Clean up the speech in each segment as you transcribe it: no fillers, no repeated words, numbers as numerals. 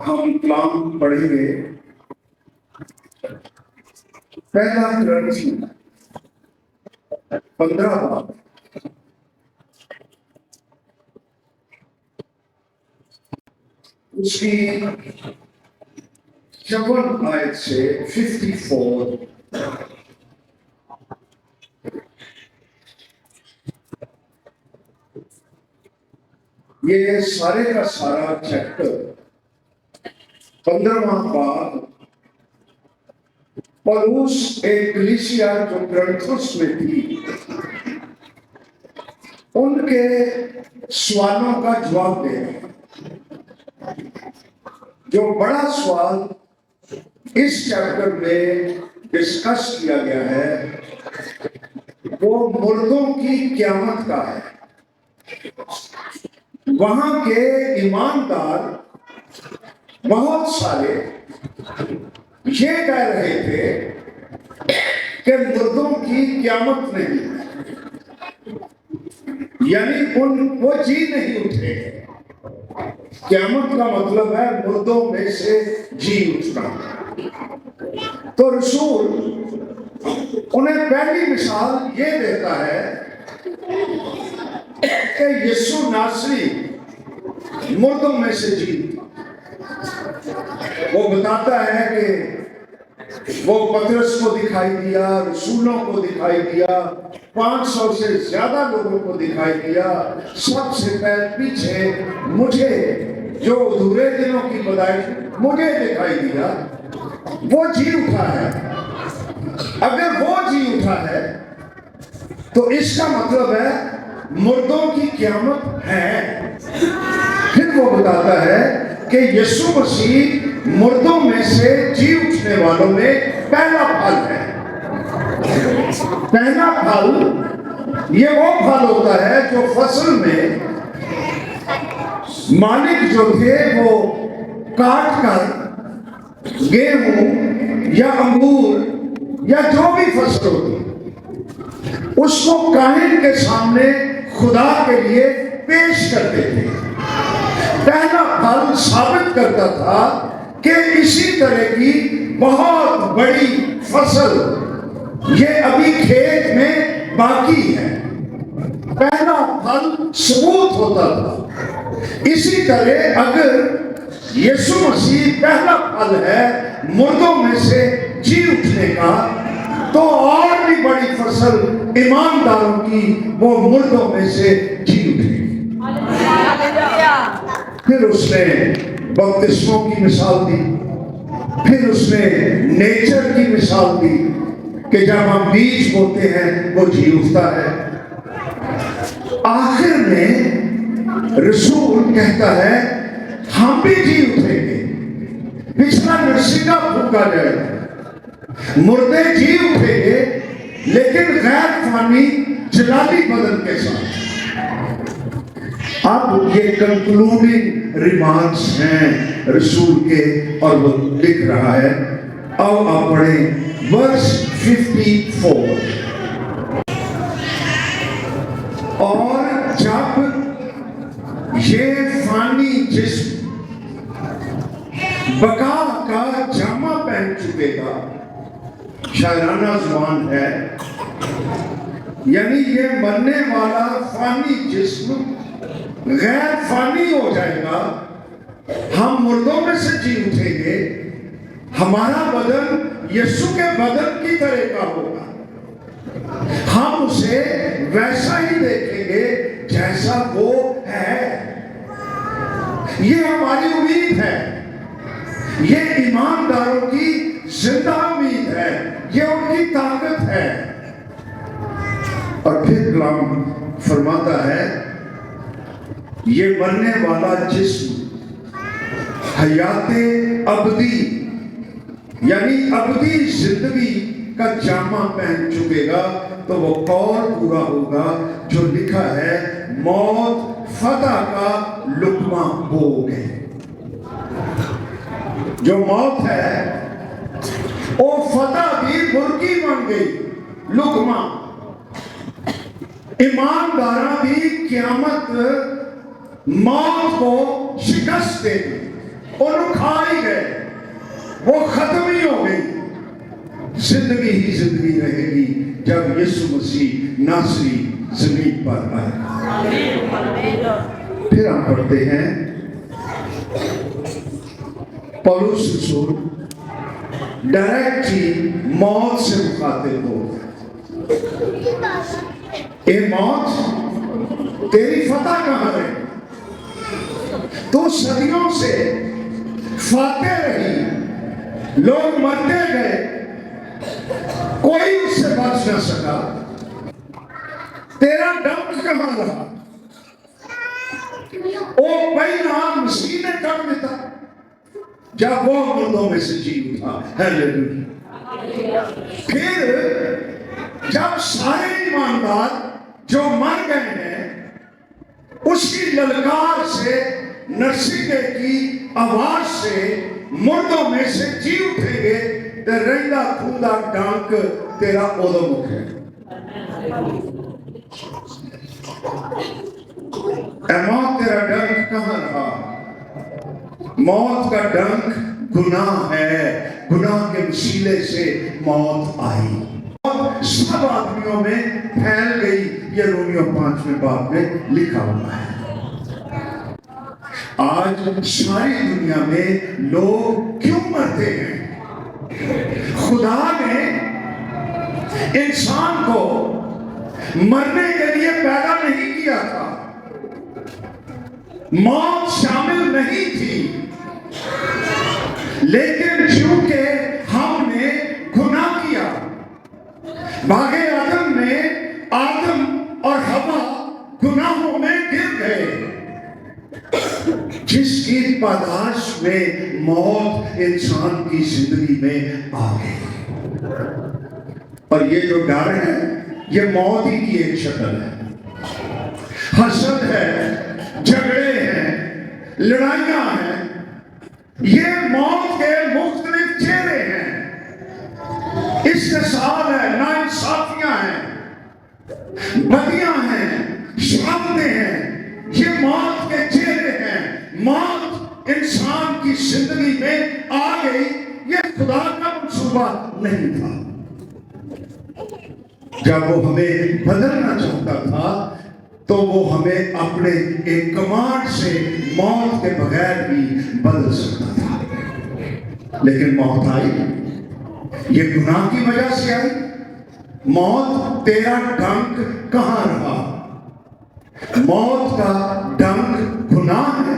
हम कलाम पढ़ेंगे पहला ग्रंथी 15 बाब उसकी 54 आयत से 54 ये सारे का सारा चैप्टर 15वां बाब पौलुस एक्लीसिया जो ग्रंथोस में थी उनके सवालों का जवाब दे रहे हैं। जो बड़ा सवाल इस चैप्टर में डिस्कस किया गया है वो मुर्दों की क़यामत का है। वहां के ईमानदार बहुत सारे ये कह रहे थे कि मुर्दों की क़यामत नहीं है, यानी वो जी नहीं उठे। क़यामत का मतलब है मुर्दों में से जी उठना। तो रसूल उन्हें पहली मिसाल ये देता है कि यीशु नासरी मुर्दों में से जी उठा। वो बताता है कि वो पतरस को दिखाई दिया, रसूलों को दिखाई दिया, 500 से ज्यादा लोगों को दिखाई दिया। सबसे पीछे मुझे जो अधूरे दिनों की बदाई मुझे दिखाई दिया। वो जी उठा है। अगर वो जी उठा है तो इसका मतलब है मुर्दों की क़यामत है। फिर वो बताता है कि यीशु मसीह मुर्दों में से जी उठने वालों में पहला फल है। पहला फल ये वो फल होता है जो फसल में मालिक जो थे वो काट कर गेहूं या अंगूर या जो भी फसल होती उसको काहिन के सामने खुदा के लिए पेश करते थे। पहला फल साबित करता था कि इसी तरह की बहुत बड़ी फसल ये अभी खेत में बाकी है। पहला फल सबूत होता था। इसी तरह अगर यीशु मसीह पहला फल है मुर्दों में से जी उठने का, तो और भी बड़ी फसल ईमानदारों की वो मुर्दों में से जी उठेगी। फिर उसने बपतिस्मों की मिसाल दी, फिर उसने नेचर की मिसाल दी कि जब हम बीज बोते हैं वो जी उठता है। आखिर में रसूल कहता है हम भी जी उठेंगे। पिछला नरसिंगा फूका जाएगा, मुर्दे जी उठेंगे लेकिन गैर फानी जलाली बदन के साथ। अब ये कंक्लूडिंग रिमार्क्स हैं रसूल के और वो लिख रहा है। अब आप पढ़ें वर्स 54। और जब ये फानी जिस्म बका का जामा पहन चुकेगा, शायराना ज़ुबान है, यानी ये मरने वाला फानी जिस्म गैर फानी हो जाएगा, हम मुर्दों में से जी उठेंगे। हमारा बदन यीशु के बदन की तरह का होगा। हम उसे वैसा ही देखेंगे जैसा वो है। ये हमारी उम्मीद है, ये ईमानदारों की जिंदा उम्मीद है, ये उनकी ताकत है। और फिर कलाम फरमाता है ये मरने वाला जिस्म हयाते अबदी यानी अबदी जिंदगी का जामा पहन चुकेगा, तो वो कौल पूरा होगा जो लिखा है मौत फतह का लुकमा हो गए। जो मौत है वो फतह भी बुर्की बन गई, लुकमा। ईमानदारा भी क़यामत मौत को शिकस्त देगी। انہوں کھا ہی گئے، وہ ختم ہی ہو گئی۔ زندگی ہی زندگی رہے گی جب یسوع مسیح ناصری زمین پر آئے۔ پھر ہم پڑھتے ہیں پولس رسول ڈائریکٹ ہی موت سے مخاطب ہو، اے موت تیری فتح کہاں ہے؟ تو صدیوں سے فاتح رہی، لوگ مرتے گئے، کوئی اس سے بچ نہ سکا، تیرا ڈنک کہاں رہا؟ او پہلا مسیح نے کر دیتا جب وہ مردوں میں سے جی اٹھا۔ ہیلیلویا۔ پھر جب سارے ایماندار جو مر گئے ہیں اس کی للکار سے، نرسنگے کی آواز سے مردوں میں سے جی اٹھیں گے، تے رہندا کھوندا ڈانک تیرا اودو مکھ ہے۔ اے موت تیرا ڈنک کہاں رہا؟ موت کا ڈنک گناہ ہے، گناہ کے وسیلے سے موت آئی، موت سب آدمیوں میں پھیل گئی، یہ رومیوں 5ویں باب میں لکھا ہوا ہے۔ آج ساری دنیا میں لوگ کیوں مرتے ہیں؟ خدا نے انسان کو مرنے کے لیے پیدا نہیں کیا تھا، موت شامل نہیں تھی، لیکن چونکہ ہم نے گناہ کیا، باغ عدن میں آدم اور حوا گناہوں میں گر گئے، جس کی پاداش میں موت انسان کی زندگی میں آ گئی۔ اور یہ جو ڈر ہے یہ موت ہی کی ایک شکل ہے۔ حسد ہے، جھگڑے ہیں، لڑائیاں ہیں، یہ موت کے مختلف چہرے ہیں۔ استحصال ہے، ناانصافیاں ہیں، بدیاں ہیں، شرابتیں ہیں، یہ موت کے چہرے ہیں۔ موت انسان کی زندگی میں آ گئی، یہ خدا کا منصوبہ نہیں تھا۔ جب وہ ہمیں بدلنا چاہتا تھا تو وہ ہمیں اپنے ایک کمانڈ سے موت کے بغیر بھی بدل سکتا تھا، لیکن موت آئی، یہ گناہ کی وجہ سے آئی۔ موت تیرا ڈنک کہاں رہا؟ موت کا ڈنک گناہ ہے،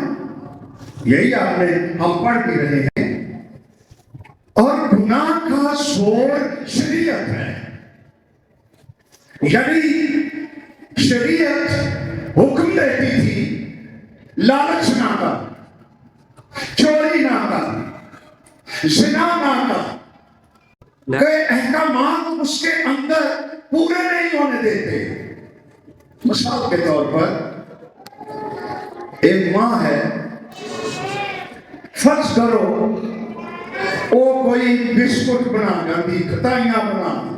یہی ہم پڑھ بھی رہے ہیں، اور گناہ کا سور شریعت ہے۔ یعنی شریعت حکم دیتی تھی لالچ نہ کر، چوری نہ کر، زنا نہ کر، کہ احکامات اس کے اندر پورے نہیں ہونے دیتے۔ مثال کے طور پر ایک ماں ہے، فرض کرو وہ کوئی بسکٹ بنا گی، کھتائیاں بنا گی،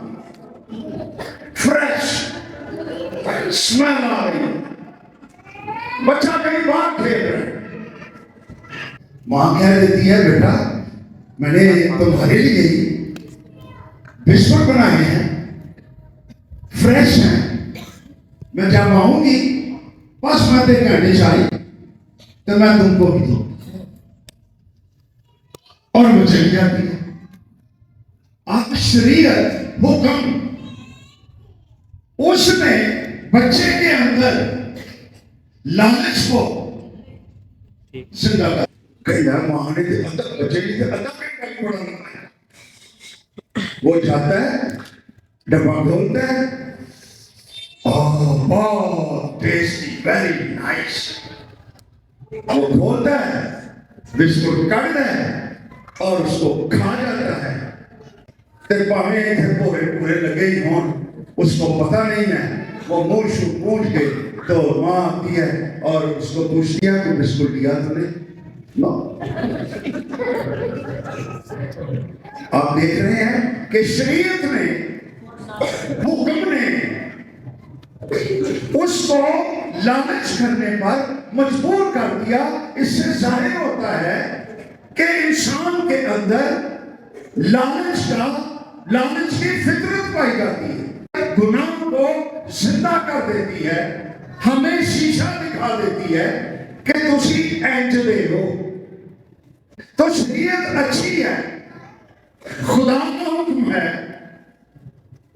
فریش اسمیل آ رہی، بچہ کہیں باہر کھیل رہے، ماں کہہ دیتی ہے بیٹا میں نے تمہارے لیے ہی بسکٹ بنائے ہیں، فریش ہیں، میں جب آؤں گی بس میں دے گھنٹے چاہیے تو میں تم کو بھی دوں، اور وہ چلی جاتی ہے۔ آپ شریعت حکم اس نے بچے کے اندر لالچ کو زندہ کر، کئی دار ماں نے اندر بچے کی اندر کہیں پڑھانا ہے، وہ جاتا ہے ڈبہ کھولتا ہے، بہت ٹیسٹی، ویری نائس، وہ کھولتا ہے، بسکٹ کاٹتا ہے اور اس کو کھا جاتا ہے۔ تیرے پاہے پورے لگے ہی ہوں، اس کو پتہ نہیں ہے، وہ منہ شو پوچھ کے تو ماں آتی ہے اور اس کو پوچھتی ہے کہ بسکٹ دیا تم نے؟ آپ دیکھ رہے ہیں کہ شریعت نے، حکم نے اس کو لالچ کرنے پر مجبور کر دیا۔ اس سے ظاہر ہوتا ہے کہ انسان کے اندر لالچ کی فطرت پائی جاتی ہے، گناہ کو زندہ کر دیتی ہے، ہمیں شیشہ دکھا دیتی ہے کہ تسی اینج دے ہو۔ تو شریعت اچھی ہے، خدا کا حکم ہے،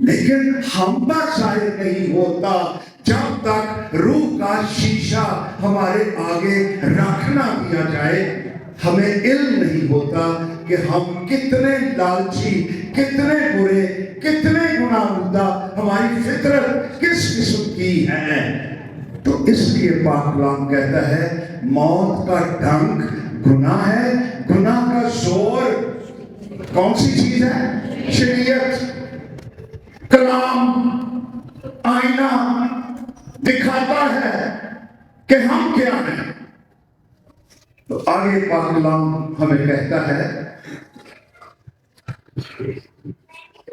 لیکن ہم پر ظاہر نہیں ہوتا جب تک روح کا شیشہ ہمارے آگے رکھ نہ دیا جائے۔ ہمیں علم نہیں ہوتا کہ ہم کتنے لالچی، کتنے برے، کتنے گناہگار، ہماری فطرت کس قسم کی ہے۔ تو اس لیے پاک کلام کہتا ہے موت کا ڈنک گناہ ہے، گناہ کا زور کون سی چیز ہے؟ شریعت۔ کلام آئینہ دکھاتا ہے کہ ہم کیا ہیں۔ تو آگے پاک کلام ہمیں کہتا ہے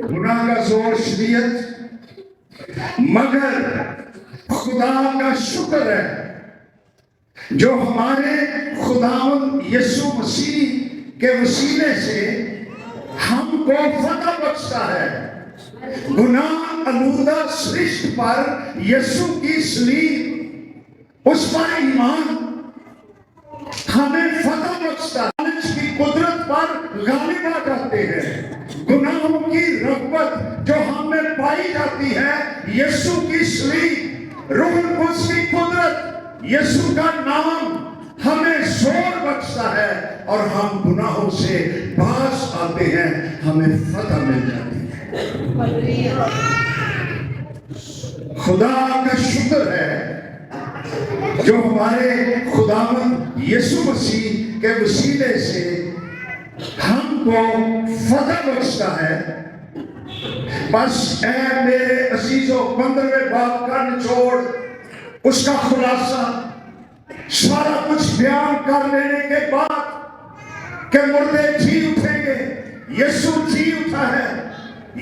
گناہ کا زور شریعت، مگر خدا کا شکر ہے جو ہمارے خداوند یسوع مسیح کے وسیلے سے ہم کو فتح بخشتا ہے۔ گناہ آلودہ سرشت پر یسوع کی صلیب، اس پر ایمان ہمیں فتح بخشتا ہے۔ لالچ کی قدرت پر غالب آ جاتے ہیں۔ گناہوں کی رغبت جو ہم میں پائی جاتی ہے، یسوع کی صلیب، روح القدس کی قدرت، یسوع کا نام ہمیں زور بخشتا ہے اور ہم گناہوں سے باز آتے ہیں، ہمیں فتح مل جاتی ہے۔ خدا کا شکر ہے جو ہمارے خداوند یسوع مسیح کے وسیلے سے ہم کو فتح بخشتا ہے۔ بس اے میرے عزیزو، 15ویں باب کا نچوڑ، اس کا خلاصہ سارا کچھ بیان کر لینے کے بعد کہ مردے جی اٹھیں گے، یسوع جی اٹھا ہے،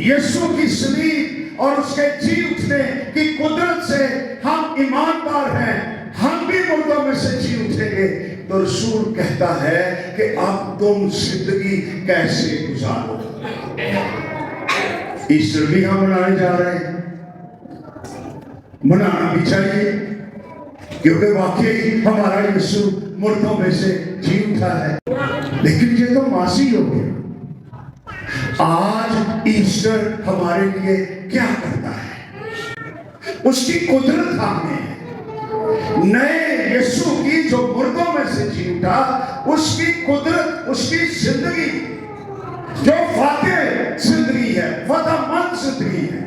یسوع کی صلیب اور اس کے جی اٹھنے کی قدرت سے ہم ایماندار ہیں، ہم بھی مردوں میں سے جی اٹھیں گے۔ تو رسول کہتا ہے کہ اب تم زندگی کیسے گزارو۔ ایسٹر بھی ہم منانے جا رہے ہیں، منانا بھی چاہیے کیونکہ واقعی ہمارا یسوع مردوں میں سے جی اٹھا ہے، لیکن یہ تو ماضی ہو گیا۔ آج ایسٹر ہمارے لیے کیا کرتا ہے؟ اس کی قدرت ہم نے نئے یسوع کی جو مردوں میں سے جی اٹھا، اس کی قدرت، اس کی زندگی جو فاتح زندگی ہے، فتح مند زندگی ہے،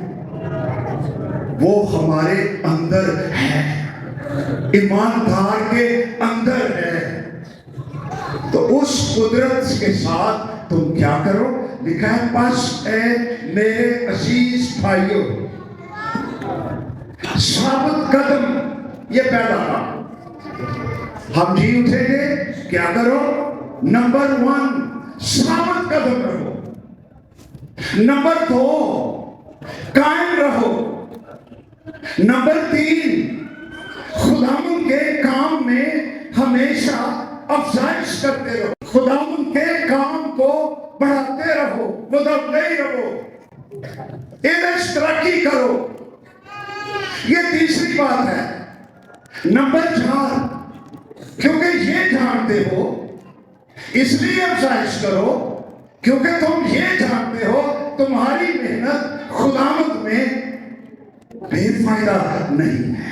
وہ ہمارے اندر ہے، ایماندار کے اندر ہے۔ تو اس قدرت کے ساتھ تم کیا کرو؟ لکھا ہے بس اے میرے عزیز بھائیو، ثابت قدم، یہ پہلا کام۔ ہم جی اٹھیں گے، کیا کرو؟ نمبر 1 ثابت قدم رہو، نمبر 2 قائم رہو، نمبر 3 خداوند کے کام میں ہمیشہ افزائش کرتے رہو، خداوند کے کام کو بڑھاتے رہو، مدعوی رہو، ادھر ترقی کرو۔ یہ تیسری بات ہے۔ نمبر 4 کیونکہ یہ جانتے ہو اس لیے افزائش کرو کیونکہ تم یہ جانتے ہو تمہاری محنت خداوند میں بے فائدہ نہیں ہے۔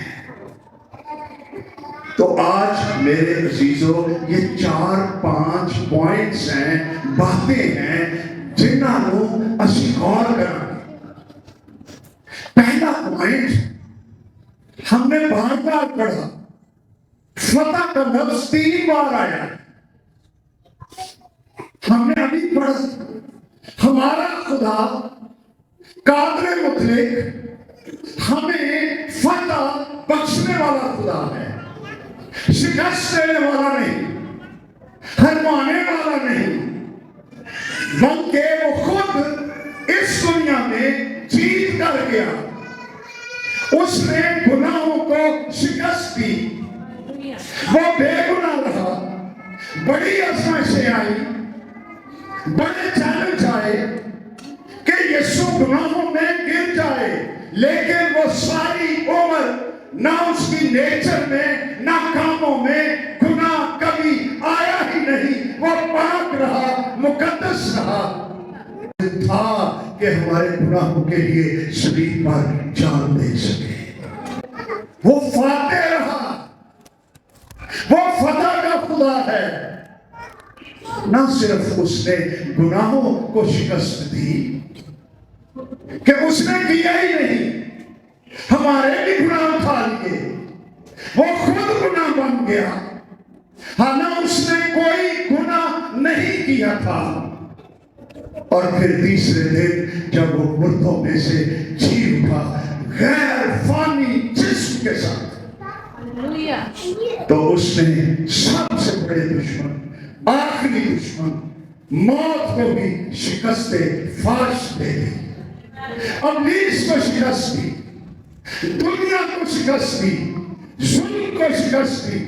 تو آج میرے عزیزو یہ 4-5 پوائنٹس ہیں، باتیں ہیں جنہوں اسی غور کرنا۔ پہلا پوائنٹ ہم نے بار بار پڑھا، فتح کا لفظ 3 بار آیا۔ ہم نے ابھی پڑھا ہمارا خدا قادر مطلق ہمیں فتح بخشنے والا خدا ہے، شکست دینے والا نہیں، ہروانے والا نہیں، بلکہ وہ خود اس دنیا میں جیت کر گیا۔ اس نے گناہوں کو شکست دی، وہ بے گناہ رہا، بڑی آزمائشیں آئی बड़े चैलेंज आए कि यीशु गुनाहों में गिर जाए, लेकिन वो सारी उम्र ना उसकी नेचर में ना कामों में गुनाह कभी आया ही नहीं। वो पाक रहा, मुकद्दस रहा था कि हमारे गुनाहों के लिए शरीर पर जान दे सके। वो फाते रहा, वो फतह का खुदा है। ना सिर्फ उसने गुनाहों को शिकस्त दी कि उसने किया ही नहीं, हमारे भी गुनाह उठा लिए, वो खुद गुनाह बन गया, हालांकि उसने कोई गुनाह नहीं किया था। और फिर तीसरे दिन जब वो मुर्दों में से जी उठा गैर फानी जिस्म के साथ, तो उसने सबसे बड़े दुश्मन, आखिरी दुश्मन मौत को भी शिकस्त फाश दे दी, इब्लीस को शिकस्त दी, दुनिया को शिकस्त दी, जुल्म को शिकस्त दी,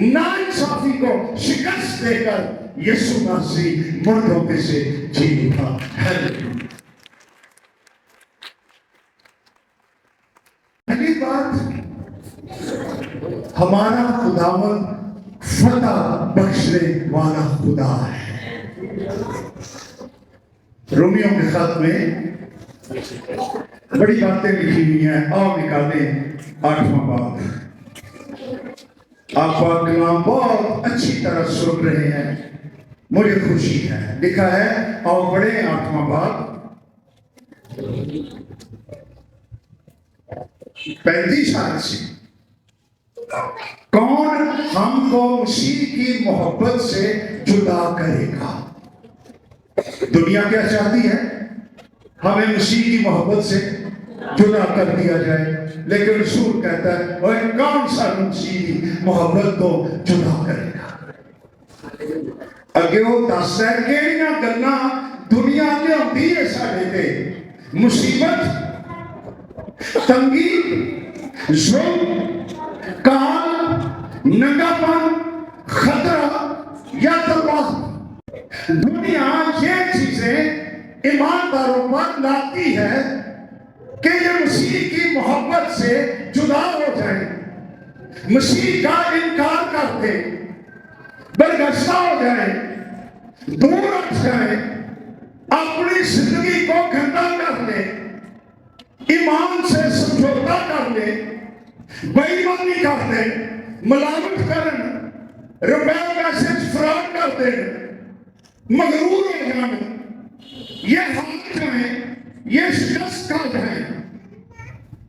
नाइंसाफी को शिकस्त देकर यीशु मसीह मुर्दों में से जी उठा। पहली बात, हमारा खुदावंद फतह बख्शने वाला खुदा है। रोमियो के खत में बड़ी बातें लिखी हुई हैं। आओ निकालें 8वां बाब। आप कलाम बहुत अच्छी तरह सुन रहे हैं, मुझे खुशी है। लिखा है, आओ पढ़े 8वां बाब 35 आयत से। कौन हमको मसीह की मोहब्बत से जुदा करेगा? दुनिया क्या चाहती है? हमें मसीह की मोहब्बत से जुदा कर दिया जाए, लेकिन रसूल कहता है वह कौन सा मसीह की मोहब्बत को जुदा करेगा? अगे वो दसदा है किहड़ियां गल्लां दुनिया लिआउंदी है साडे ते, मुसीबत, तंगी, जुल्म, काल, नंगापन, खतरा या तबाही। दुनिया ये चीजें ईमानदारों पर लाती है कि ये मसीह की मोहब्बत से जुदा हो जाए, मसीह का इनकार कर दे, बरगश्ता हो जाए, दूर हट जाए, अपनी जिंदगी को गंदा कर ले, ईमान से समझौता कर ले, बेईमानी कर दे, मिलावट करन, रुपए पैसे फ्रॉड कर दे, मगरूर हो जाए, ये हार जाए, ये शिकस्त खा जाए।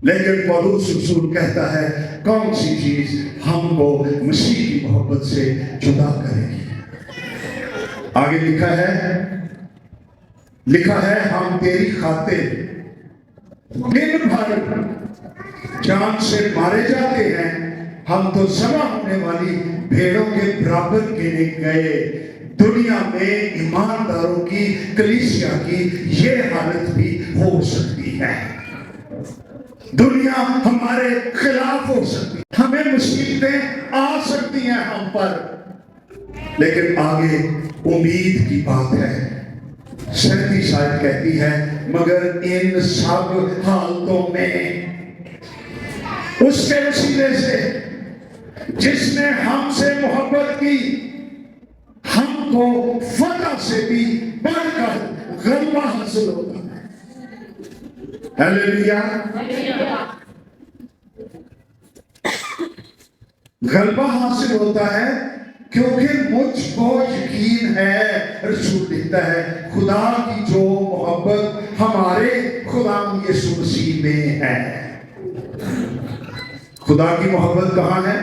लेकिन पौलुस रसूल कहता है कौन सी चीज हमको मसीह की मोहब्बत से जुदा करेगी? आगे लिखा है हम तेरी खातिर दिन भर जान से मारे जाते हैं, हम तो जमा होने वाली भेड़ों के बराबर गिने गए। दुनिया में ईमानदारों की, कलीसिया की ये हालत भी हो सकती है। दुनिया हमारे खिलाफ हो सकती है, हमें मुसीबतें आ सकती हैं हम पर, लेकिन आगे उम्मीद की बात है। 37 आयत कहती है मगर इन सब हालतों में उसके वसीले से जिसने हमसे मोहब्बत की, हमको फतह से भी बढ़कर गलबा हासिल होता है। हालेलुया। गलबा हासिल होता है क्योंकि मुझको यकीन है, रसूल लिखता है, खुदा की जो मोहब्बत हमारे खुदा यीशु मसीह में है। खुदा की मोहब्बत कहाँ है?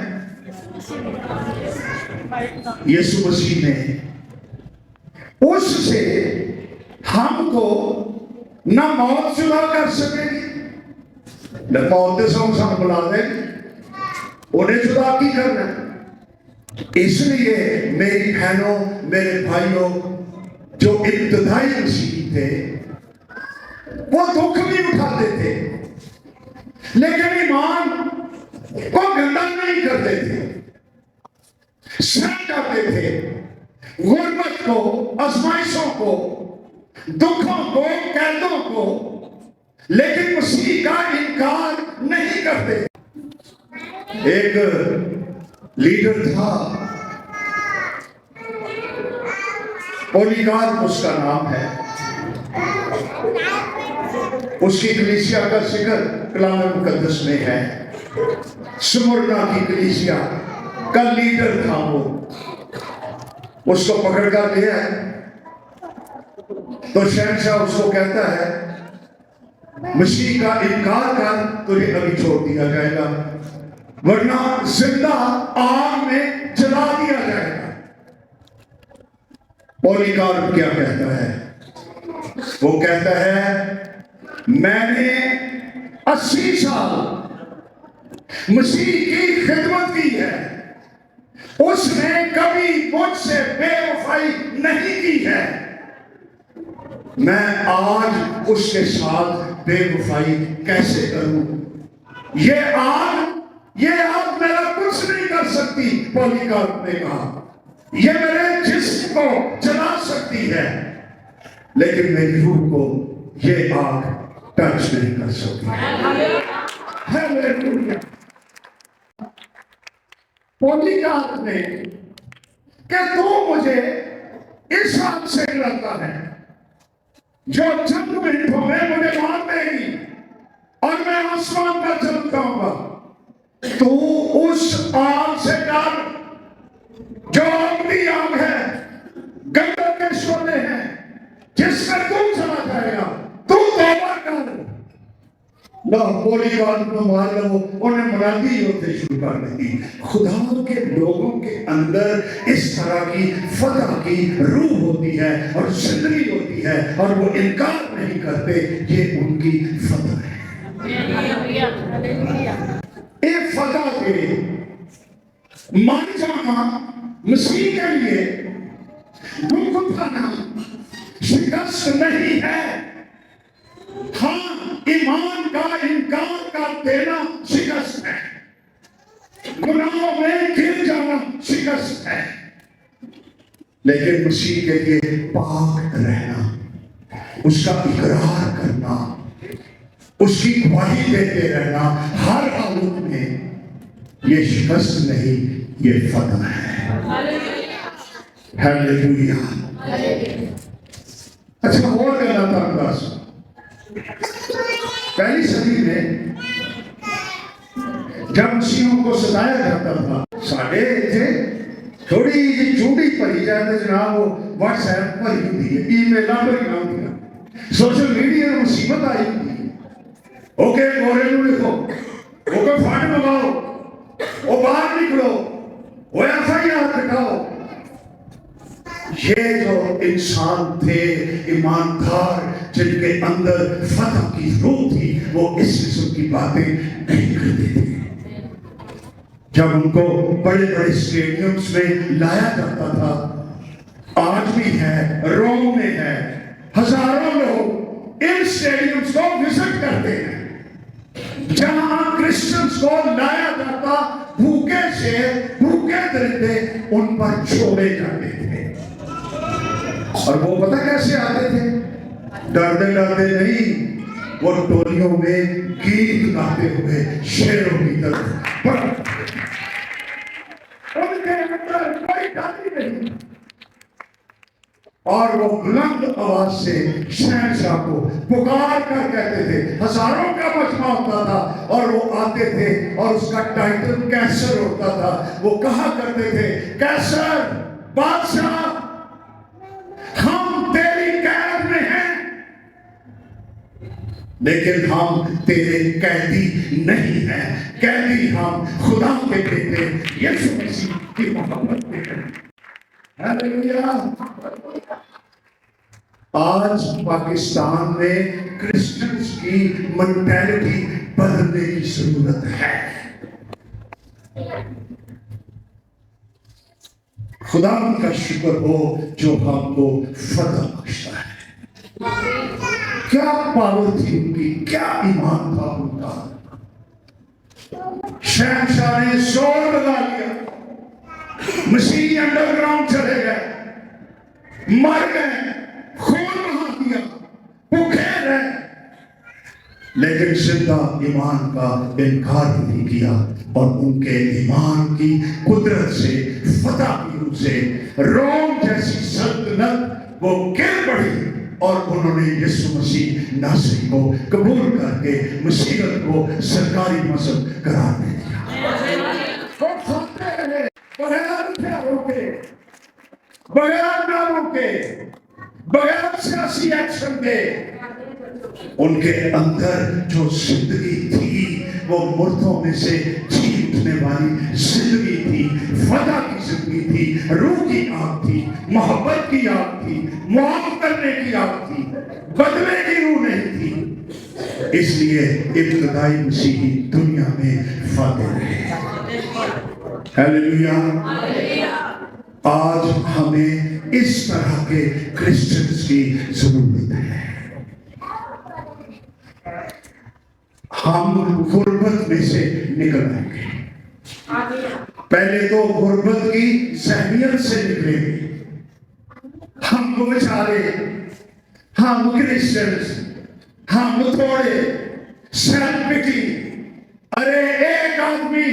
यीशु मसीह में। उससे हमको ना मौत जुदा कर सकेगी, न मौत के संग साथ बुला देगी, उन्हें जुदा की करना। इसलिए मेरी बहनों, मेरे भाइयों, जो इब्तिदाई मसीही थे वो दुख भी उठाते थे, लेकिन ईमान को गंदा नहीं करते थे, सहन करते थे, गुर्बत को, आजमाइशों को, दुखों को, कैदों को, लेकिन मसीह का इनकार नहीं करते। एक लीडर था, पोलीकार्प उसका नाम है। उसकी कलीसिया का जिक्र कलाम मुकद्दस में है। स्मुरना की कलीसिया का लीडर था वो। उसको पकड़ कर लिया तो शहंशाह उसको कहता है मसीह का इनकार कर, तुझे अभी छोड़ दिया जाएगा, वरना जिंदा आग में जला दिया जाएगा। पोलीकार्प क्या कहता है? वो कहता है मैंने 80 साल मसीह की खिदमत की है, उसने कभी मुझसे बेवफाई नहीं की है, मैं आज उसके साथ बेवफाई कैसे करूं? ये आग मेरा कुछ नहीं कर सकती। पोलीकार्प ने कहा ये मेरे जिस्म को जला सकती है, लेकिन मेरी रूह को ये आग टच नहीं कर सकती। हालेलुया। पोलीकार्प ने कि तू मुझे इस आग से डराता है जो चंद मिनटों में मुझे मार देगी और मैं आसमान पर चल जाऊंगा। तू उस आग से डर जो अगली आग है, गंदर के शोले हैं, जिसमें तू चला जाएगा। तू तौबा कर। ना पोलीकार्प को मार लो, उन्हें मुनादी होते शुरू कर दी। खुदा के लोगों के अंदर इस तरह की फतह की रूह होती है और जिंदगी होती है और वो इनकार नहीं करते। ये उनकी फतह है। एक फतह के मान जाना मसीह के लिए दुख उठाना शिकस्त नहीं है। हाँ, ईमान का इनकार कर देना शिकस्त है, गुनाहों में गिर जाना शिकस्त है, लेकिन मसीह के लिए पाक रहना, उसका इकरार करना, उसकी गवाही देते रहना हर हालत में, ये शिकस्त नहीं, ये फतह है। हालेलुया। अच्छा, और कहना था अंदाज। पहली सदी में जब मसीहों को सताया जाता था, साढ़े थे थोड़ी जी चूड़ी भरी जाए तो जनाब वो व्हाट्सएप भरी होती है, ईमेल भरी होती, सोशल मीडिया में मुसीबत आई होती है। ओके, गोरे नूं लिखो, ओके फंड मंगाओ, वो बाहर निकलो, वो FIR कटाओ। ये जो इंसान थे ईमानदार, जिनके अंदर फतह की रूह थी, वो इस किस्म की बातें नहीं करते थे। जब उनको बड़े बड़े स्टेडियम्स में लाया जाता था, आज भी है, रोम में है, हजारों लोग इन स्टेडियम्स को विजिट करते हैं, जहां क्रिश्चियंस को लाया जाता, भूखे से भूखे दरिद्र उन पर छोड़े जाते थे। और वो पता कैसे आते थे? डरते डरते नहीं, वो टोलियों में गीत गाते हुए शेरों की तरफ उनके अंदर कोई डर नहीं, और वो बुलंद आवाज से शहंशाह को पुकार कर कहते थे। हजारों का मजमा होता था और वो आते थे और उसका टाइटल कैसर होता था। वो कहा करते थे, कैसर बादशाह, हम तेरी कैद में हैं, लेकिन हम तेरे कैदी नहीं हैं। कैदी हम खुदा के बेटे यीशु मसीह की मोहब्बत में हैं। हालेलुया। आज पाकिस्तान में क्रिश्चियंस की मेंटालिटी बदलने की जरूरत है। खुदा का शुक्र हो जो हमको फतह बख्शता है। क्या पावर थी उनकी, क्या ईमान था उनका। शहंशाह ने जोर लगा लिया, मसीह अंडरग्राउंड चले गए, مر گئے, خون بہا دیا, بھوکے رہے, لیکن زندہ ایمان کا انکار نہیں کیا, اور ان کے ایمان کی قدرت سے, فتح کی ان سے روم جیسی سلطنت وہ گر پڑی, اور انہوں نے یسوع مسیح ناصری کو قبول کر کے مسیحیت کو سرکاری مذہب قرار دے دیا. وہ کھاتے رہے بغیر پیاروں کے, بغیر ناموں کے, بغیر سیاسی ایکشن کے. ان کے اندر جو زندگی تھی وہ مردوں میں سے جی اٹھنے والی زندگی تھی, فتح کی زندگی تھی, روح کی آگ تھی, محبت کی آگ تھی, معاف کرنے کی آگ تھی, بدلے کی روح نہیں تھی. اس لیے ابتدائی مسیحی دنیا میں فاتح رہے. ہیلیلویا. آج ہمیں اس طرح کے کرسچنز کی ضرورت ہے. ہم غربت میں سے نکل آئیں گے. پہلے تو غربت کی ذہنیت سے نکلیں گے. ہم بیچارے, ہم کرسچنز, ہم تھوڑے, سیلفٹی. ارے ایک آدمی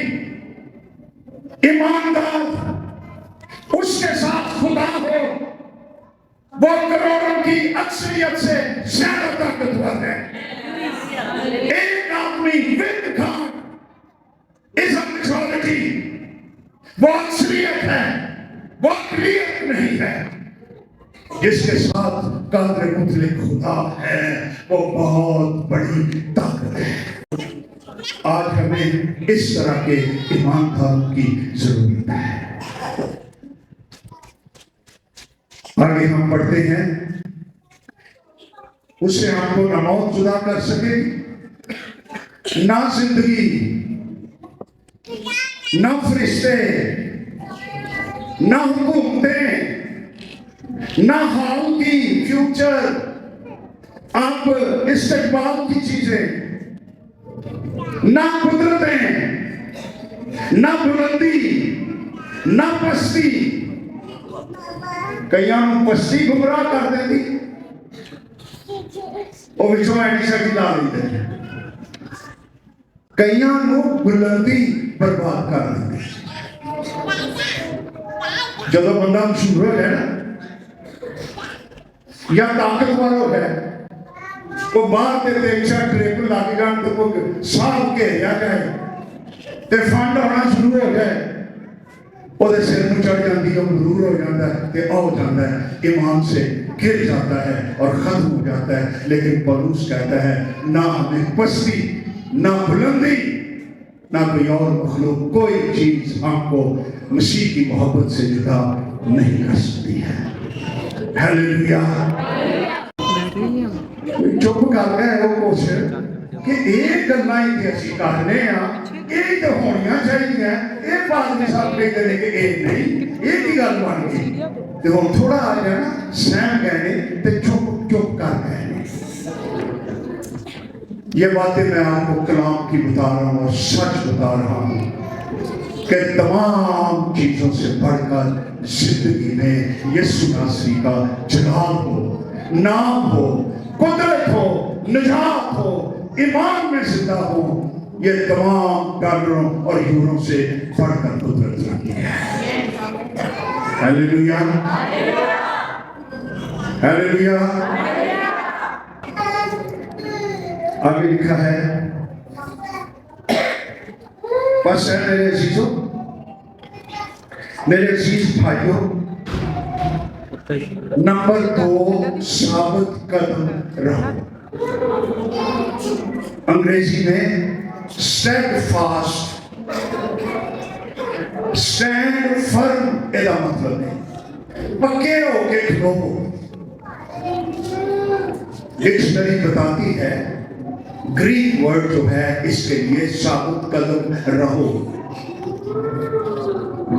ایماندار, اس کے ساتھ خدا ہو, وہ کروڑوں کی اکثریت سے زیادہ طاقتور ہے. ایک آدمی with God is a majority, وہ اکثریت ہے, وہ اقلیت نہیں ہے. جس کے ساتھ قادر مطلق خدا ہے وہ بہت بڑی طاقت ہے. آج ہمیں اس طرح کے ایمانداروں کی ضرورت ہے. آگے ہم پڑھتے ہیں, اس سے ہم کو نہ موت جدا کر سکے, نہ زندگی, نہ فرشتے, نہ حکومتیں, نہ حال کی فیوچر, اب استقبال کی چیزیں, نہ قدرتیں, نہ بلندی, نہ پستی. کئیاں پستی گمراہ کر دیتی, وہ بچوں ایڈی سا کی لا لیتے. کئیاں بلندی برباد کر دیتے. جب بندہ مشہور ہو جائے نا, یا طاقتور ہو جائے, وہ باہر تے دیکھا ٹریپل لاگے گا تو وہ سال کے یا جائے تے فنڈ ہونا شروع ہو جائے, وہ دے سر میں چڑھ جاتی ہے, مغرور ہو جاتا ہے, تے آؤ جاتا ہے, ایمان سے گر جاتا ہے اور ختم ہو جاتا ہے. لیکن پولس کہتا ہے نہ ہمیں پستی, نہ بلندی, نہ کوئی اور مخلوق, کوئی چیز ہم کو مسیح کی محبت سے جدا نہیں کر سکتی ہے. ہیلیلویا. چپ کر گئے وہ کوشش کہ ایک گلاں ہی اسی کرنے ہاں, یہ تو ہونیاں چاہیے, یہ بات نہیں سب پہ کرے کہ یہ نہیں, یہ کی گل بن گئی. تو ہم تھوڑا آ جائے نا, سہم گئے تو چپ چپ کر گئے. یہ باتیں میں آپ کو کلام کی بتا رہا ہوں اور سچ بتا رہا ہوں کہ تمام چیزوں سے بڑھ کر زندگی میں یسوع ناصری کا جلال ہو, نام ہو, قدرت ہو, نجات ہو, ایمان میں زندہ ہو. یہ تمام ڈالروں اور یوروں سے بڑھ کر قدرت رکھتی ہے. Hallelujah, hallelujah. آگے لکھا ہے, بس ہے میرے عزیزوں, میرے عزیز بھائیوں, نمبر 2, ثابت قدم رہو. انگریزی میں steadfast, stand firm کا مطلب ہے پکے ہو کے کھڑو. ڈکشنری بتاتی ہے گریک ورڈ جو ہے اس کے لیے ثابت قدم رہو.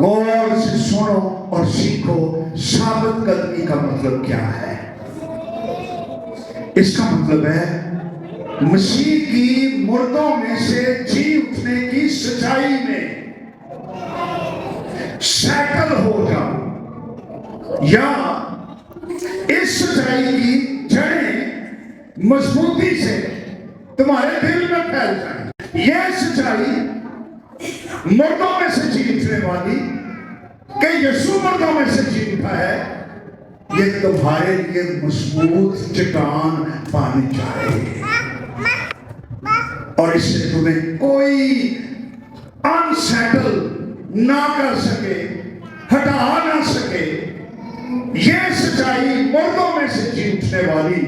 غور سے سنو اور سیکھو ثابت قدمی کا مطلب کیا ہے. اس کا مطلب ہے مسیح کی مردوں میں سے جی اٹھنے کی سچائی میں سیٹل ہو جاؤ, یا इस सच्चाई की जड़ें मजबूती से तुम्हारे दिल में फैल जाए। यह सच्चाई मर्दों में से जीतने वाली कि यीशु मर्दों में से जी उठा है, ये तुम्हारे लिए मजबूत चट्टान पानी चाहेगी और इससे तुम्हें कोई अनसेटल ना कर सके, हटा ना सके। ये सच्चाई मर्दों में से जी उठने वाली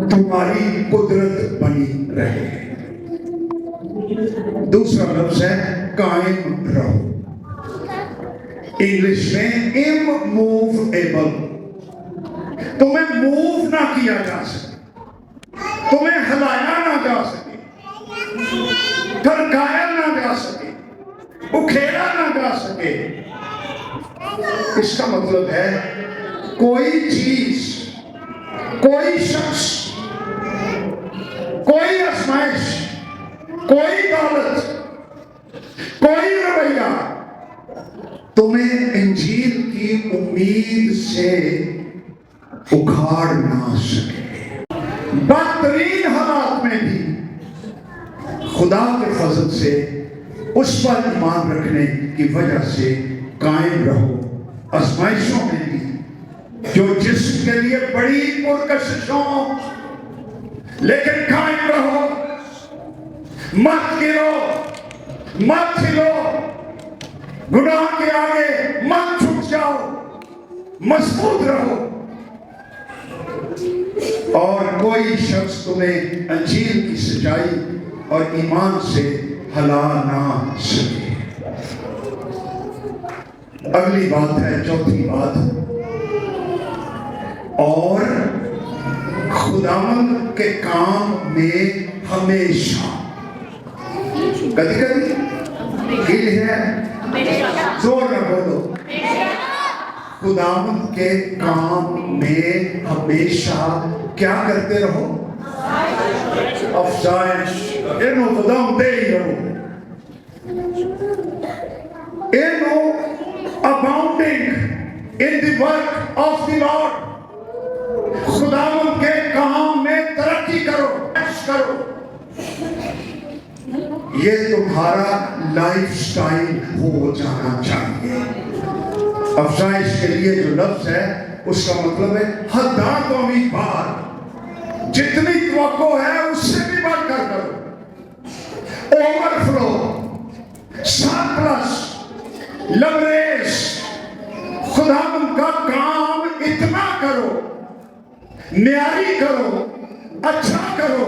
तुम्हारी कुदरत बनी रहे। दूसरा लफ्ज है कायम रहो। इंग्लिश में इमूवेबल। तुम्हें मूव ना किया जा सके, तुम्हें हिलाया ना जा सके, थरकाया ना जा सके, उखेड़ा ना जा सके। इसका मतलब है कोई चीज, कोई शख्स, कोई आजमाइश, कोई दौलत, कोई रवैया तुम्हें इंजील की उम्मीद से उखाड़ ना सके। बदतरीन हालात में भी खुदा के फजल से उस पर ईमान रखने की वजह से कायम रहो। आजमाइशों में भी जो जिस्म के लिए बड़ी पुरकशिशों, लेकिन कायम रहो, मत गिरो, मत हिलो, गुनाह के आगे मत झुक जाओ, मजबूत रहो और कोई शख्स तुम्हें अंजील की सच्चाई और ईमान से हिला ना सके। अगली बात है, चौथी बात, और खुदावंद के काम में हमेशा, कभी कभी दिल है, जोर न बोलो, खुदावंद के काम में हमेशा क्या करते रहो? अफजाइश, इनो खुदावंद दे ही रहो, इनो abounding in the work of the Lord। खुदावंद के काम में तरक्की करो, ऐश करो। ये तुम्हारा लाइफ स्टाइल हो जाना चाहिए। अफजाइश के लिए जो लफ्ज है उसका मतलब है हदार तो अमीर बार, जितनी तवक्को है उससे भी बढ़कर करो। ओवरफ्लो, सरप्लस, लवरेज, खुदावंद का काम इतना करो, न्यारी करो, अच्छा करो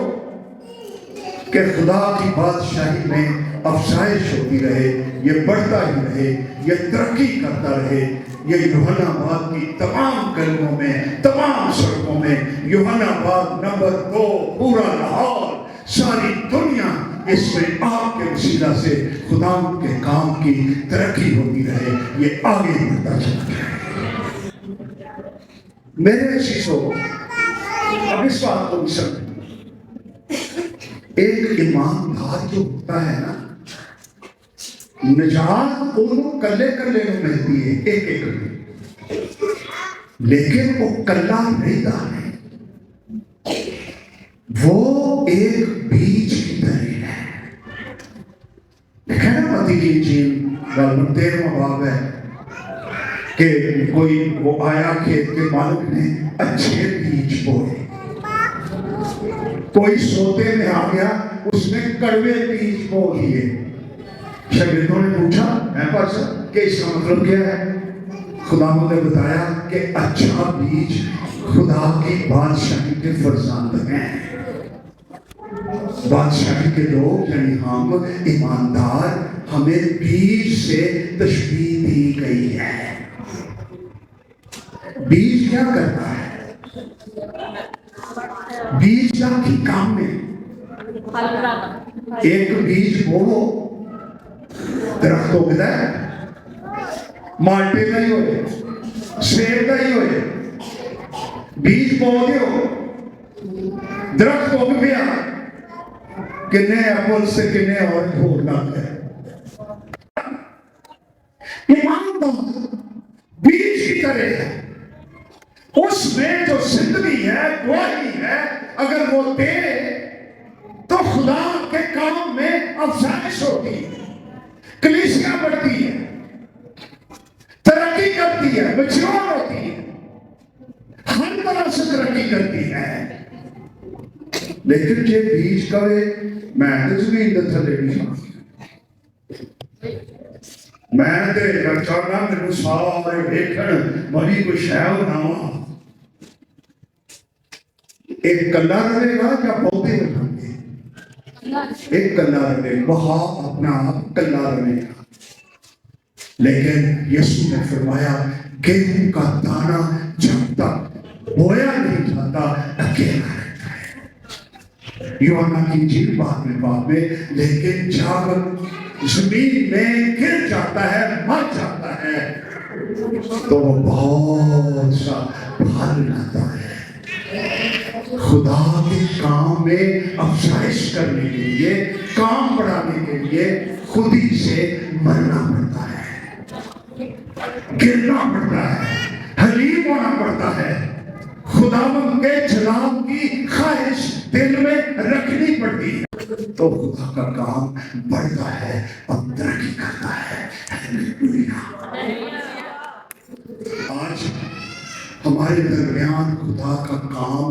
कि खुदा की बादशाही में अफसाइश होती रहे, ये बढ़ता ही रहे, ये तरक्की करता रहे। ये यूहनाबाद की तमाम गलियों में, तमाम सड़कों में, यूहनाबाद नंबर 2, पूरा लाहौर, सारी दुनिया इसमें आपके वसीला से खुदा के काम की तरक्की होती रहे, ये आगे बढ़ता चलता है। मेरे शीशो, अब इस बात को भी समझ, एक ईमानदार जो होता है ना, निजात उनको कल्ले कल्ले में मिलती है, एक एक में, लेकिन वो कल्ला रहता है, वो एक बीज की तरह है। देखा ना मती की चीज 13वां बाब है कि कोई वो आया खेत के मालिक ने अच्छे बीज बोए, कोई सोते में आ गया, उसने कड़वे बीज बो दिए। शागिर्दों ने पूछा कि इसका मतलब क्या है? खुदा ने बताया कि अच्छा बीज खुदा की बादशाही के फरजांद हैं। बादशाही के लोग यानी हम ईमानदार, हमें बीज से तशबीह दी गई है। बीज क्या करता है? बीज का की काम में एक बीज बोवो, दरख्त उगता है, माल्टे का ही होए, सेब का ही होए, बीज बो दियो, दरख्त उग गया, किन्ने एप्पल से किन्ने और फूल लग गए। ईमानदार बीज की तरह है, उसमें जो जिंदगी है, गवाही है, अगर वो दे तो खुदा के काम में अफजाइश होती है, कलीसिया बढ़ती है, तरक्की करती है, मैच्योर होती है, हर तरह से तरक्की करती है। लेकिन जे बीज कवे मैं तो जमीन के थले नहीं, मैं तो चाहना मेरे सारे देखन मरी कोई शह बनावा, एक कला रहेगा या पौधे लगाएंगे, एक कला रहे, वहा अपना आप कला रहेगा। लेकिन यीशु ने फरमाया गेहूं का दाना जब तक बोया नहीं जाता अकेला रहता है। यूहन्ना की इंजील बाद में, लेकिन जब जमीन में गिर जाता है, मर जाता है, तो वो बहुत सा फल लाता है। खुदा के काम में अफजाइश करने के लिए, काम बढ़ाने के लिए खुद ही से मरना पड़ता है, गिरना पड़ता है, हलीम होना पड़ता है, खुदावंद के जलाल की ख्वाहिश दिल में रखनी पड़ती है, तो खुदा का काम बढ़ता है और तरक्की करता है। आज हमारे दरमियान खुदा का काम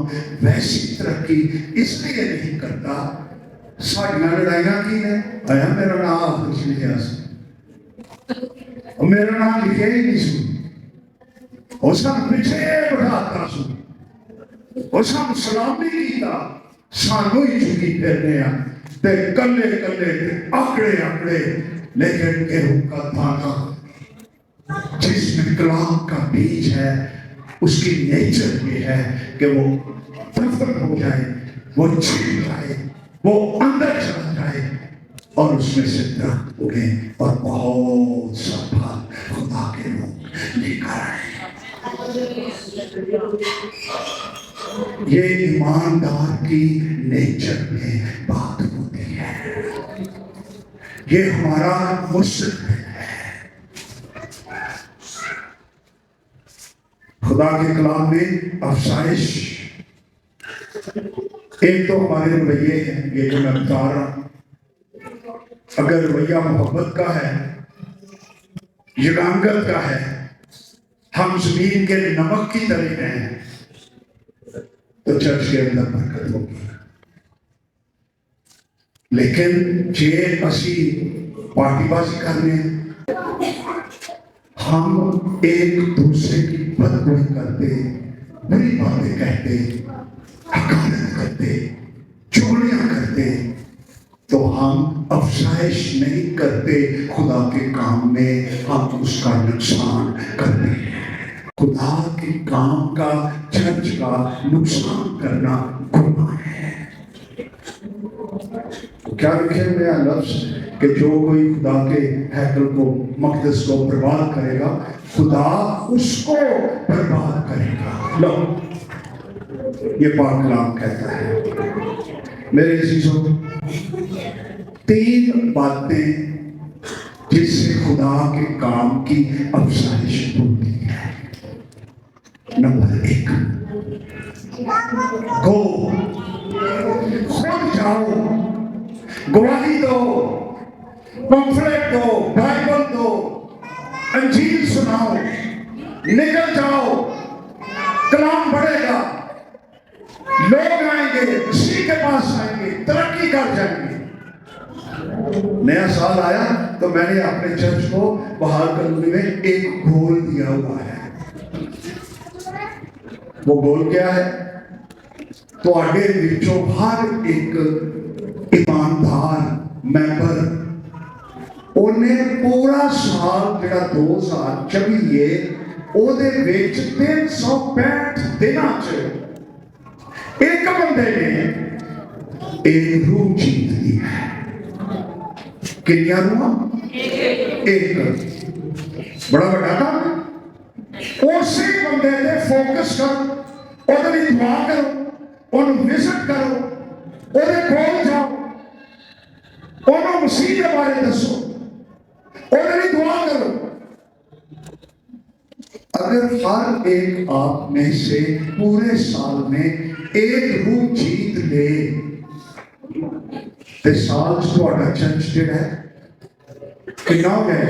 वैसी तरक्की इसलिए नहीं करता, साड़ियां लड़ाइयां की है, आया मेरा नाम कुछ लिखा, मेरा नाम लिखे ही नहीं सुन, और सब पीछे बढ़ाता सुन, और सब सलामी कीता, सानू ही चुकी फिरने ते कल्ले कल्ले आकड़े आकड़े। लेकिन गेहूं का दाना जिसमें कलाम का बीज है, उसकी नेचर ये है कि वो दफन हो जाए, वो छिप जाए, वो अंदर चला जाए और उसमें से दरख्त उगे और बहुत सा फल खुदा के लोग लेकर आए। ये ईमानदार की नेचर में बात होती है, ये हमारा मुस्तक़बिल है। खुदा के कलाम में अफसाइश एक तो हमारे रवैये हैं, ये जो मैं बता रहा हूं, अगर रवैया मोहब्बत का है, यगांगत का है, हम जमीन के नमक की तरह हैं, तो चर्च के अंदर बरकत होगी। लेकिन जे असी पार्टीबाजी करने, हम एक दूसरे की बदगुई करते, बुरी बातें कहते, हकारत करते, चुगलियां करते, तो हम अफसाइश नहीं करते, खुदा के काम में हम उसका नुकसान करते हैं। खुदा के काम का, चर्च का नुकसान करना गुनाह है। क्या लिखे हुए लफ्ज कि जो कोई खुदा के हैकल को, मकदस को बर्बाद करेगा, खुदा उसको बर्बाद करेगा। लो, ये पाक कलाम कहता है। मेरे अजीजों, तीन बातें जिससे खुदा के काम की अफसाइश होती है। नंबर एक, गो, खुद जाओ, गवाही दो, पंफलेट दो, बाइबल दो, अंजील सुनाओ, निकल जाओ, कलाम बढ़ेगा, लोग आएंगे, मसीह के पास आएंगे, तरक्की कर जाएंगे। नया साल आया तो मैंने अपने चर्च को बहाल करने में एक गोल दिया हुआ है। वो गोल क्या है? तो आगे विचों हर एक ईमानदार मैंबर उन्हें पूरा साल ਜਿਹੜਾ 2024 ਉਹਦੇ ਵਿੱਚ 365 ਦਿਨਾਂ 'ਚ ਇੱਕ ਬੰਦੇ ਨੇ एक रूह जीत ली है। कितनी रूह? एक। बड़ा बड़ा काम। उसी बंदे ने फोकस करो, ਉਹਦੇ ਲਈ ਦੁਆ ਕਰੋ, ਉਹਨੂੰ ਵਿਜ਼ਿਟ ਕਰੋ, ਉਹਦੇ ਕੋਲ ਜਾਓ, ਉਹਨੂੰ ਮਸੀਹ ਦੇ ਬਾਰੇ ਦੱਸੋ, ਉਹਦੇ ਲਈ ਦੁਆ ਕਰੋ। اگر ہر ایک آپ میں سے پورے سال میں ایک روح جیت لے تو سال تھوڑا چرچ جڑا ہے کنا ہے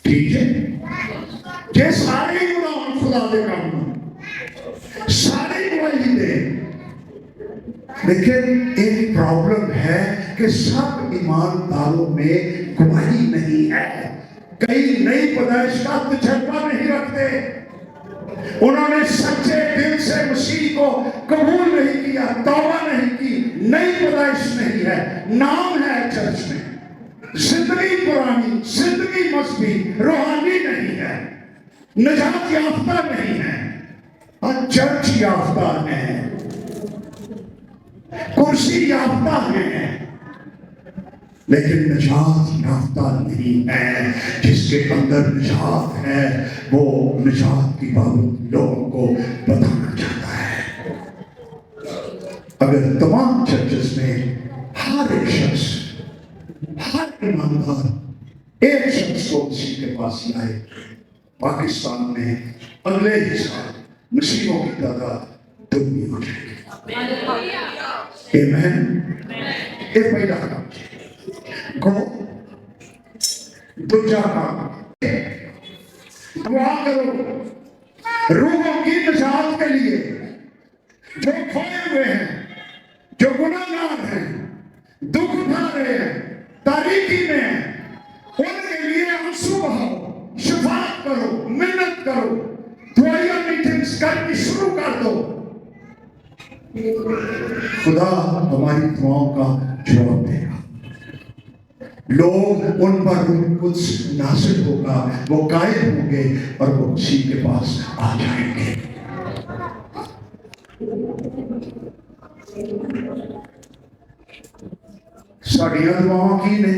ٹھیک ہے کہ سارے گناہ خدا دے کام سارے گواہی دے. لیکن ایک پرابلم ہے کہ سب ایمانداروں میں گواہی نہیں ہے. کئی نئی پیدائش کا تجربہ نہیں رکھتے, انہوں نے سچے دل سے مسیح کو قبول نہیں کیا, توبہ نہیں کی, نئی پیدائش نہیں ہے, نام ہے چرچ میں, زندگی پرانی, زندگی مذہبی روحانی نہیں ہے, نجات یافتہ نہیں ہے, اور چرچ یافتہ ہے, کرسی یافتہ ہے, لیکن نجات یافتہ نہیں ہے. جس کے اندر نجات ہے وہ نجات کی بات لوگوں کو بتانا چاہتا ہے. اگر تمام چرچز میں ہر ایک شخص, ہر ایماندار ایک شخص کو مسیح کے پاس لائے, پاکستان میں اگلے ہی سال مسیحوں کی تعداد دگنی ہو جائے گی. آمین. یہ پہلا کام گو. دوسرا کام دعا کرو روحوں کی نجات کے لیے, جو کھوئے ہوئے ہیں, جو گناہ گار ہیں, دکھ اٹھا رہے ہیں, تاریکی میں ہیں, ان کے لیے آنسو بہاؤ, شفاعت کرو, محنت کرو, دعائیہ میٹنگز کرنی شروع کر دو. خدا ہماری دعاؤں کا جواب دے گا. لوگ ان پر روح القدس نازل ہوگا, وہ قائد ہوں گے اور وہ مسیح کے پاس آ جائیں گے. ساڑیاں دعاؤں کی نے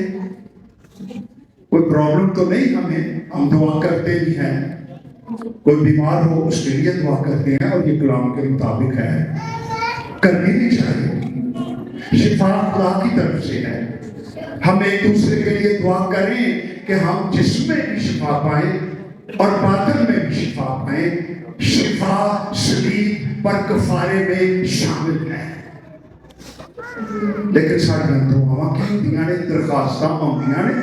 کوئی پرابلم تو نہیں ہمیں, ہم دعا کرتے بھی ہیں. کوئی بیمار ہو اس کے لیے دعا کرتے ہیں, اور یہ کلام کے مطابق ہے, کرنی بھی چاہیے. شفا خدا کی طرف سے ہے. ہم ایک دوسرے کے لیے دعا کریں کہ ہم جسم میں بھی شفا پائیں اور باطن میں بھی شفا پائیں. شفا صلیب پر کفارے میں شامل ہے. لیکن ساری دعاواں کی ہوندیاں نے, درخواستاں ہوندیاں نے,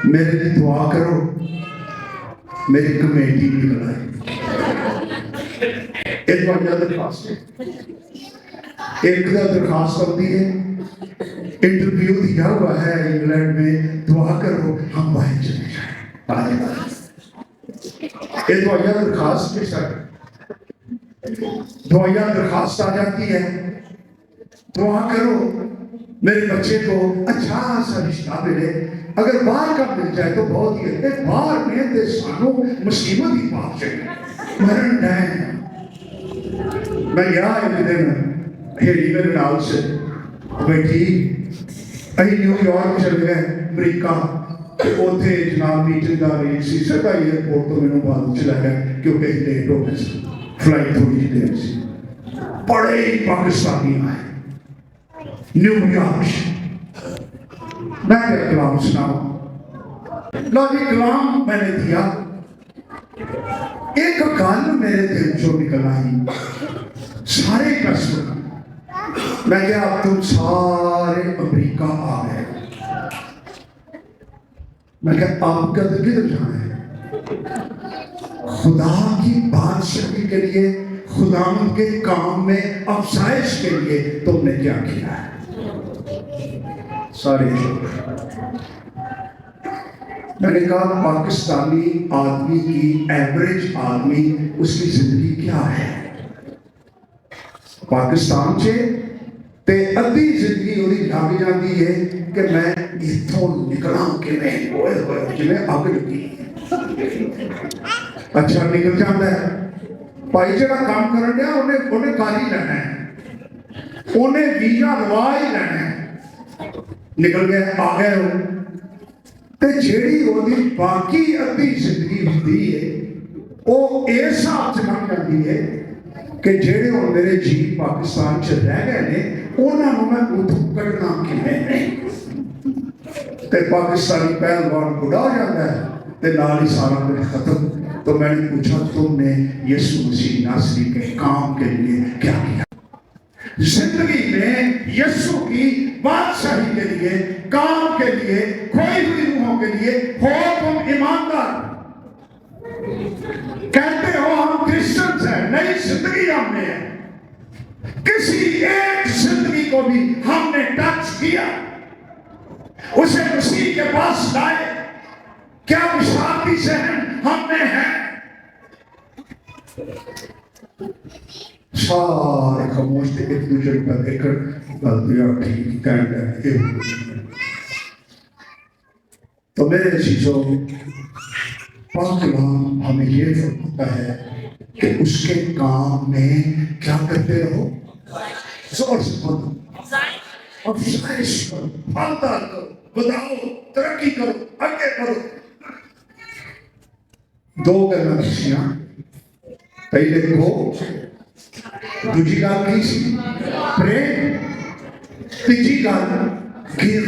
میرے لیے دعا کرو, میری کمیٹی نکل آئی. ایک بار درخواست ہے, ایک درخواست ہوتی ہے, انٹرویو دیا ہوا ہے انگلینڈ میں, دعا کرو ہم باہر چلے جائیں. یہ دعائیہ درخواست کے ساتھ دعائیہ درخواست آ جاتی ہے, دعا کرو میرے بچے کو اچھا سا رشتہ ملے, اگر باہر کا مل جائے تو بہت ہی ہے. باہر میں تے سانو مصیبت ہی پاس جائے مرن ڈائن. میں گیا ایک دن ہیری میرے نال سے بیٹھی, اہی نیو یارک چل گئے امریکہ, اوتھے جناب میٹنگ آ رہی سی. سیدھا ایئرپورٹ تو مینوں بعد چلا گیا کیونکہ لیٹ ہو گئے سی, فلائٹ تھوڑی جی دیر سی. بڑے پاکستانی آئے نیو یارک. میں نے کلام سناؤں, لو جی کلام میں نے دیا. ایک گل میرے دل چوں نکل آئی, سارے قصد میں کہا اب تم سارے امریکہ آ گئے. میں کہا آپ کا کدھر جانا ہے؟ خدا کی بادشاہی کے لیے, خداوند کے کام میں افزائش کے لیے تم نے کیا کیا ہے؟ سارے میں نے کہا پاکستانی آدمی کی ایوریج آدمی اس کی زندگی کیا ہے؟ پاکستان سے تے ادھی زندگی وہی لگ جاتی ہے کہ میں اتوں نکلاں کہ میں ہوئے ہوئے جنہیں اگ لگی. اچھا نکل جاتا ہے. بھائی جڑا کام کرن دیا انہیں کاری لینا ہے, انہیں ویزا لوا ہی لینا ہے. نکل گئے, آ گئے ہو تے جیڑی وہی باقی ادھی زندگی ہوتی ہے وہ اس حساب سے بن جاتی ہے کہ جیڑے ہوں میرے جی پاکستان چ رہ گئے نے انہوں میں اتوں کٹنا کیویں نہیں. تے پاکستانی پہلوان بڑھا جاتا ہے تے نال ہی سارا کچھ ختم. تو میں نے پوچھا تم نے یسوع مسیح ناصری کے کام کے لیے کیا کیا؟ زندگی میں یسوع کی بادشاہی کے لیے، کام کے لیے، کھوئی ہوئی روحوں کے لیے ہو تم ایماندار. کہتے ہو ہم کرسچنز ہیں، نئی زندگی ہم نے ہے. کسی ایک زندگی کو بھی ہم نے ٹچ کیا، اسے مسیح کے پاس لائے. کیا بشارتی ذہن ہم میں ہے؟ سارے خاموش تھے، ایک دوسرے پر دیکھ کر غلطیاں ٹھیک کہنا ہے. تو میرے عزیزوں، پاک کلام ہمیں یہ فرماتا ہے کہ اس کے کام میں کیا کرتے رہو؟ زور سے بولو، افزائش کرو، پھلدار کرو، بڑھاؤ، ترقی کرو، آگے بڑھو. دو گلاں دسیاں، پہلے کو دوجی گل کی سی پریم، تیجی گل گیو.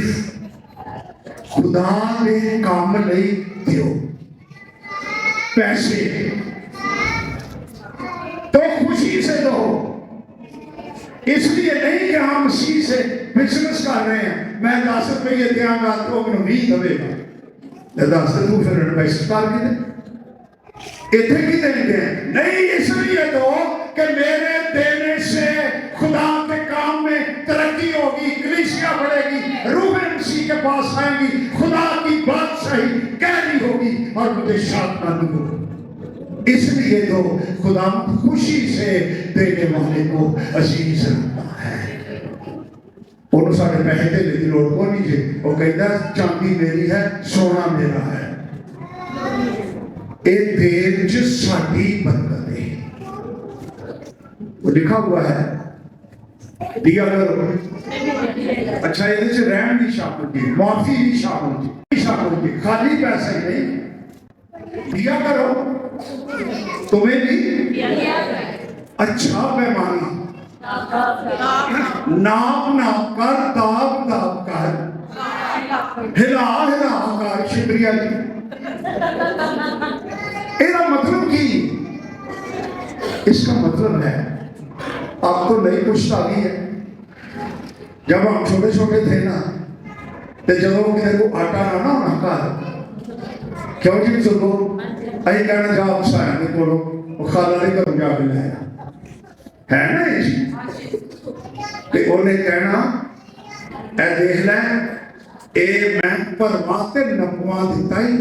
خدا نے کام لئی دیو پیسے تو خوشی سے دو. اس لیے نہیں کہ ہم مسیح سے بزنس کر رہے ہیں، میں 10 روپے دیا گا تو انہوں 20 دے گا. 10 تو پھر انویسٹ کر کے دے اتنے کی دیں گے. نہیں، اس لیے دو کہ میرے دینے سے خدا کے کام میں ترقی ہوگی، کلیسیا بڑھے گی، روح مسیح کے پاس آئیں گی، خدا کی بادشاہی گہری ہوگی اور مجھے شادمانی ہوگی. اس لیے تو خدا خوشی سے دینے والے کو عزیز رکھتا ہے. انہوں سارے پیسے دینے کی لوڑ کو نہیں جے. وہ کہتا ہے چاندی میری ہے، سونا میرا ہے. اے دیر جو ساڑھی برکت ہے. وہ لکھا ہوا ہے دیا کرو. اچھا یہ سے رہن بھی شامل کی، معافی بھی شامل کی، خالی پیسے نہیں. دیا کرو تمہیں بھی اچھا پیمانہ، ناپ کر، داب کر، ہلا کر. شکریہ جی. یہ مطلب کی؟ اس کا مطلب ہے آپ کو نئی پشت آ گئی ہے. جب ہم چھوٹے چھوٹے تھے نا تو جب وہ کسی کو آٹا نہ ہونا کار کیوں جی چلو اہی کہنا جا آپ سایہ نے بولو وہ خالہ نہیں کروں جا بھی لایا ہے نا یہ جی. کہ انہیں کہنا اے دیکھ لیں اے میں پرواتے نپوا دیتا ہی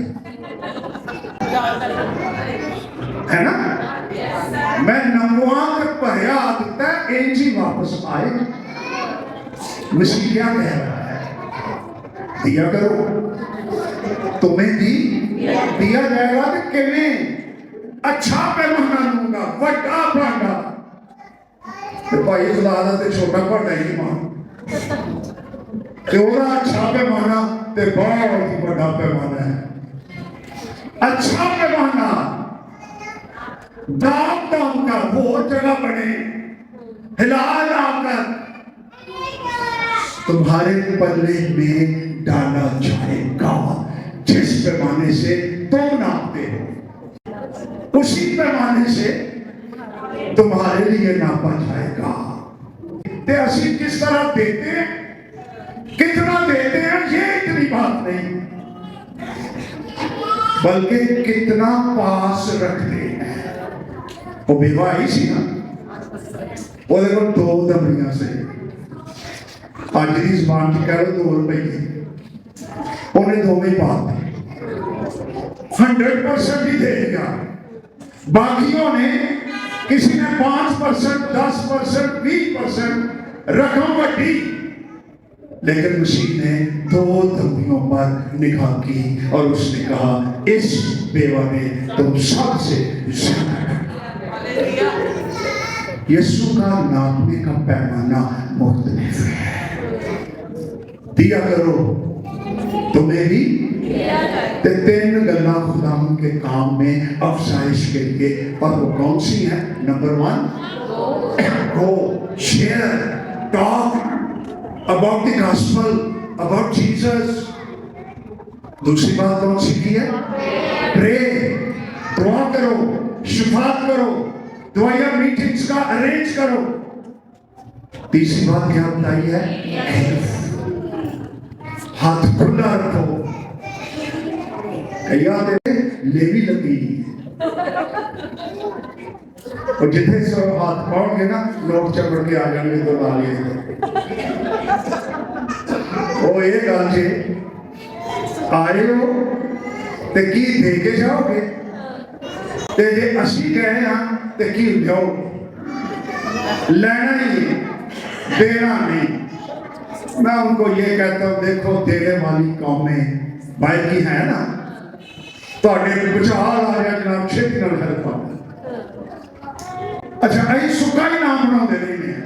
ہے نا، میں نموا کر پہیا دیتا ہے اینجی واپس آئے. مسیح کیا کہہ رہا ہے؟ دیا کرو تمہیں بھی دیا جائے گا. کہ میں اچھا پیمانہ دوں گا، بڑا بڑا. تو بھائی خدا دا تے چھوٹا بڑا ہی مان تے اورا اچھا پیمانہ تے بہت ہی بڑا پیمانہ ہے. اچھا پیمانہ دام کر وہ جگہ بنے، ہلا کر تمہارے پلے میں ڈالا جائے گا. جس پیمانے سے تم ناپتے ہو اسی پیمانے سے تمہارے لیے ناپا جائے گا. تے اسی کس طرح دیتے ہیں، کتنا دیتے ہیں، یہ اتنی بات نہیں، بلکہ کتنا پاس رکھتے ہیں. وہ بیوہ ہی سی نا، وہ دیکھو 2 دمڑیاں سے آج کی زبان کی کہہ رہے 2 روپے کی، انہیں 2 میں پاس دی. 100% ہی دے گا. باقیوں نے کسی نے 5%، 10%، 20% رقم بڑھی، لیکن مسیح نے 2 دمڑیوں پر نگاہ کی اور اس نے کہا اس بیوہ نے تم سب سے زیادہ. یسوع کا ناپنے کا پیمانہ مختلف ہے. دیا کرو تمہیں بھی. 3 گلاں خدا کے کام میں افزائش کے لیے، اور وہ کون سی ہیں؟ Number 1 go share talk about the gospel, about Jesus. दूसरी बात कौन सी की है? प्रे, दुआ करो, शिफात करो, दुआया मीटिंग्स का अरेंज करो। तीसरी बात क्या बताई है? हाथ खुला रखो। याद है लेवी लगी और जितने से हाथ पाओगे ना लोग चमड़ के आ जाएंगे तो ला लिए वो ये गल जे आए हो ते की दे के जाओगे ते जे असी गए हाँ ते की जाओ लेना ही देना नहीं। मैं उनको ये कहता हूँ देखो देने वाली कौमें भाई की है ना ਤੁਹਾਡੇ ਵਿਚਾਰ ਆ ਰਿਹਾ ਜਨਾਬ ਛੇਤੀ ਨਾਲ ਹੈਲਪ ਆ। ਅੱਛਾ ਅਸੀਂ ਸੁੱਕਾ ਹੀ ਨਾਮ ਬਣਾਉਂਦੇ ਰਹਿੰਦੇ ਹਾਂ।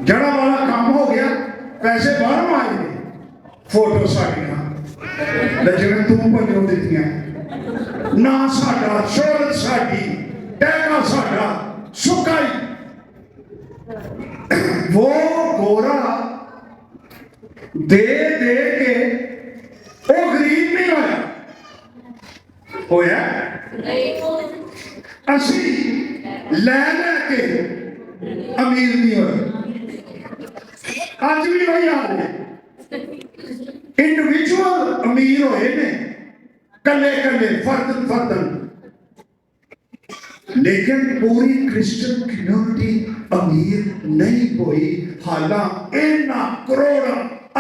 ਜੜਾ ਵਾਲਾ ਕੰਮ ਹੋ ਗਿਆ ਪੈਸੇ ਬਾਹਰੋਂ ਆਏ ਨੇ ਫੋਟੋ ਸਾਡੀਆਂ ਲੈ ਜਿਵੇਂ ਤੂੰ ਭੰਜੋ ਦਿੱਤੀਆਂ ਨਾ ਸਾਡਾ ਸ਼ੋਹਰਤ ਸਾਡੀ ਟੈਗਾ ਸਾਡਾ ਸੁੱਕਾ ਹੀ। वो गोरा दे दे के वो गरीब नहीं होया होया असी ले के अमीर नहीं होया। अज भी वही हाल है। इंडिविजुअल अमीर होए ने कले कले फर्दन फर्दन लेकिन पूरी क्रिश्चियन कम्युनिटी अमीर नहीं हुई। हालांकि इन्ना करोड़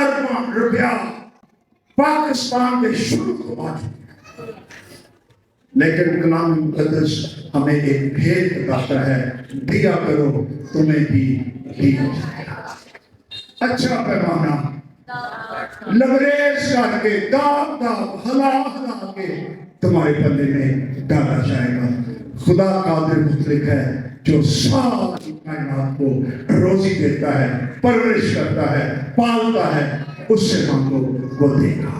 अरबों रुपया पाकिस्तान के शुरू को बाद लेकिन कलाम मुक़द्दस हमें एक भेद बताता है दिया करो तुम्हें भी दिया जाएगा। अच्छा पैमाना लबरेज करके दाब दाब हला हला के तुम्हारे पल्ले में डाला जाएगा। खुदा कादिर मुतलक है जो सारी कायनात को रोजी देता है परवरिश करता है पालता है उससे मांगो वो देगा।